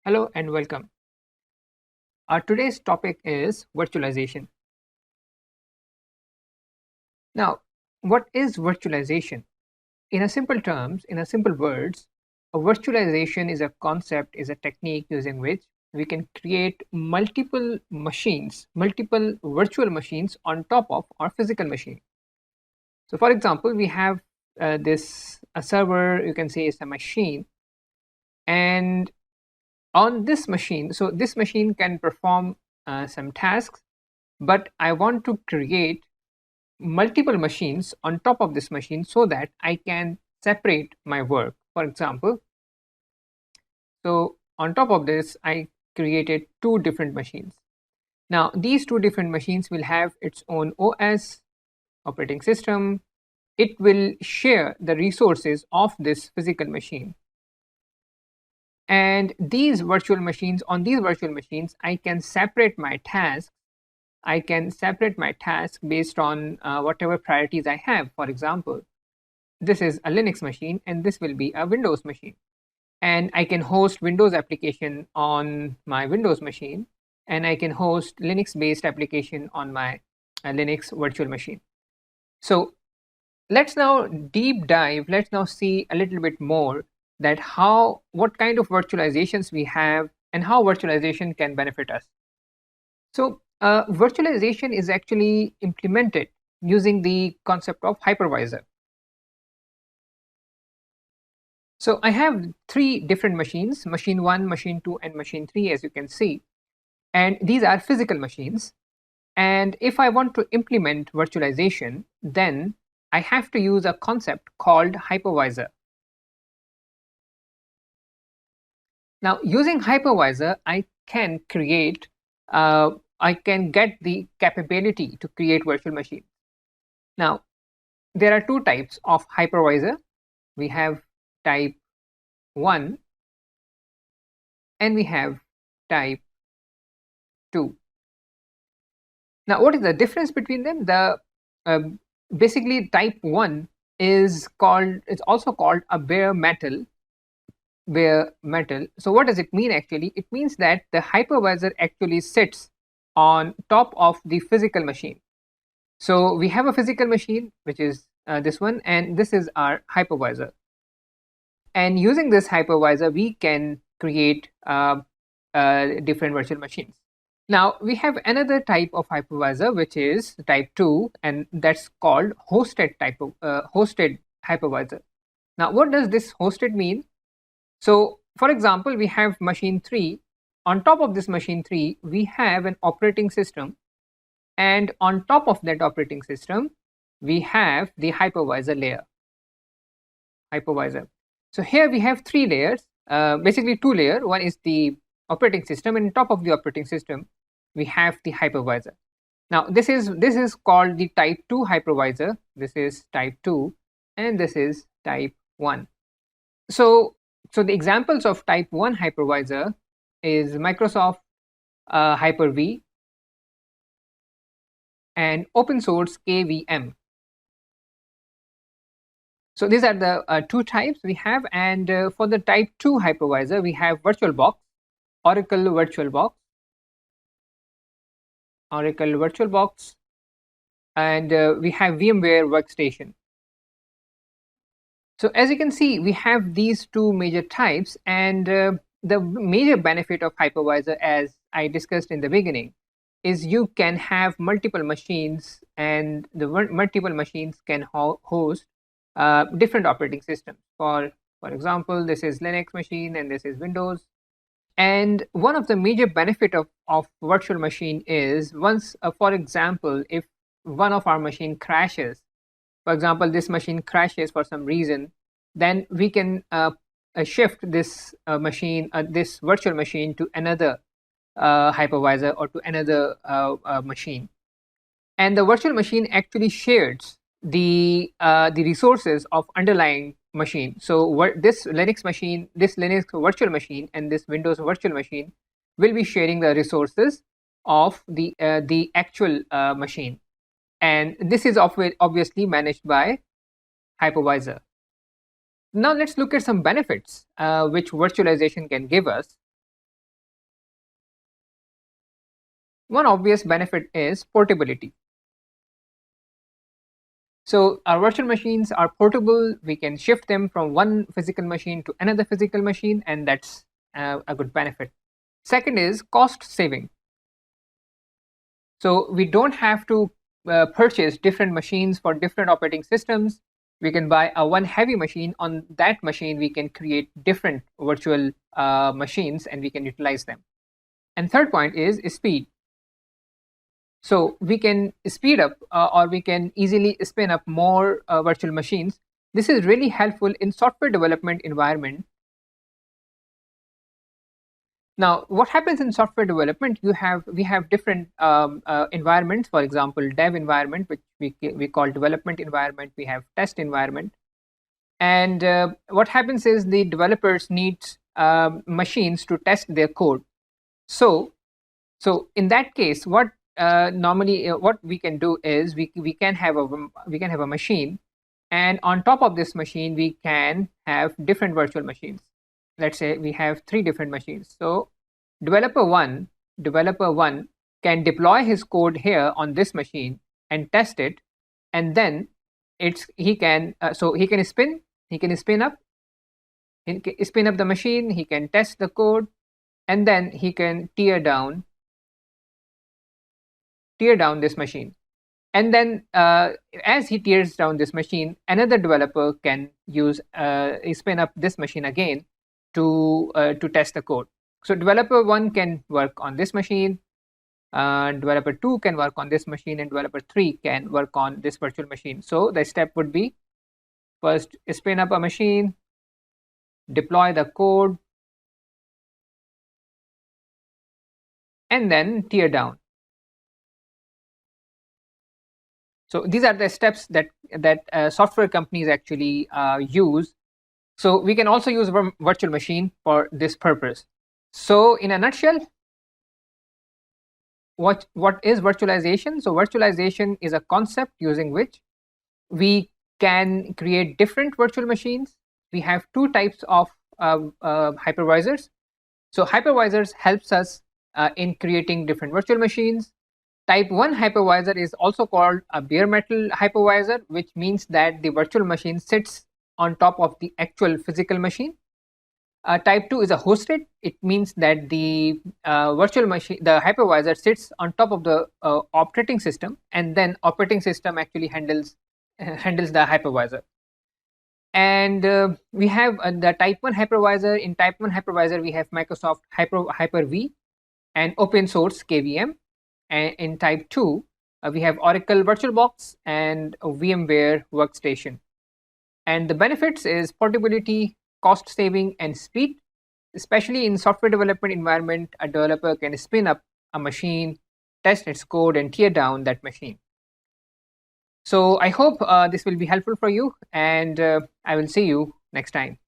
Hello and welcome. Our today's topic is virtualization. Now, what is virtualization? In a simple terms, in a simple words, a virtualization is a concept, is a technique using which we can create multiple machines, multiple virtual machines on top of our physical machine. So, for example, we have this a server. You can say it's a machine, and on this machine, so this machine can perform some tasks, but I want to create multiple machines on top of this machine so that I can separate my work. For example, so on top of this, I created two different machines. Now, these two different machines will have its own OS, operating system. It will share the resources of this physical machine. And these virtual machines, on these virtual machines, I can separate my tasks. I can separate my task based on whatever priorities I have. For example, this is a Linux machine and this will be a Windows machine. And I can host Windows application on my Windows machine, and I can host Linux based application on my Linux virtual machine. So let's now deep dive, let's now see a little bit more that what kind of virtualizations we have and how virtualization can benefit us. So virtualization is actually implemented using the concept of hypervisor. So I have three different machines, machine 1, machine 2, and machine 3, as you can see. And these are physical machines. And if I want to implement virtualization, then I have to use a concept called hypervisor. Now, using hypervisor, I can get the capability to create virtual machines. Now, there are two types of hypervisor. We have type 1 and we have type 2. Now, what is the difference between them? Basically, type 1 is also called a bare metal. So what does it mean actually? It means that the hypervisor actually sits on top of the physical machine. So we have a physical machine, which is this one, and this is our hypervisor. And using this hypervisor, we can create different virtual machines. Now, we have another type of hypervisor, which is type 2, and that's called hosted hypervisor. Now, what does this hosted mean? So, for example, we have machine 3. On top of this machine 3, we have an operating system. And on top of that operating system, we have the hypervisor layer. So here we have three layers, basically two layers. One is the operating system, and on top of the operating system, we have the hypervisor. Now, this is called the type 2 hypervisor. This is type 2, and this is type 1. So the examples of type 1 hypervisor is Microsoft Hyper-V and open source KVM. So these are the two types we have, and for the type 2 hypervisor, we have VirtualBox, Oracle VirtualBox, and we have VMware Workstation. So as you can see, we have these two major types, and the major benefit of hypervisor, as I discussed in the beginning, is you can have multiple machines, and the multiple machines can host different operating systems. For example, this is Linux machine and this is Windows. And one of the major benefit of virtual machine is once, for example, if one of our machine crashes, for example, this machine crashes for some reason, then we can shift this this virtual machine to another hypervisor or to another machine. And the virtual machine actually shares the resources of underlying machine. So this Linux machine, this Linux virtual machine, and this Windows virtual machine will be sharing the resources of the actual machine, and this is obviously managed by hypervisor. Now let's look at some benefits which virtualization can give us. One obvious benefit is portability. So our virtual machines are portable. We can shift them from one physical machine to another physical machine, and that's a good benefit. Second is cost saving. So we don't have to purchase different machines for different operating systems. We can buy a one heavy machine. On that machine, we can create different virtual machines and we can utilize them. And third point is speed. So we can speed up or we can easily spin up more virtual machines. This is really helpful in software development environment. Now, what happens in software development? We have different environments. For example, dev environment, which we call development environment. We have test environment, and what happens is the developers need machines to test their code. So in that case, what normally what we can do is we can have a machine, and on top of this machine we can have different virtual machines. Let's say we have 3 different machines. So developer 1 can deploy his code here on this machine and test it, and then he can spin up the machine, he can test the code, and then he can tear down this machine. And then as he tears down this machine, another developer can spin up this machine again to test the code. So developer 1 can work on this machine, developer 2 can work on this machine, and developer 3 can work on this virtual machine. So the step would be, first spin up a machine, deploy the code, and then tear down. So these are the steps that software companies actually use. So we can also use a virtual machine for this purpose. So in a nutshell, what is virtualization? So virtualization is a concept using which we can create different virtual machines. We have 2 types of hypervisors. So hypervisors helps us in creating different virtual machines. Type 1 hypervisor is also called a bare metal hypervisor, which means that the virtual machine sits on top of the actual physical machine. Type 2 is a hosted. It means that the virtual machine, the hypervisor, sits on top of the operating system, and then operating system actually handles the hypervisor. And we have the type 1 hypervisor. In type 1 hypervisor, we have Microsoft Hyper-V and open source KVM. And in type 2, we have Oracle VirtualBox and VMware Workstation. And the benefits is portability, cost saving, and speed. Especially in software development environment, a developer can spin up a machine, test its code, and tear down that machine. So I hope this will be helpful for you, and I will see you next time.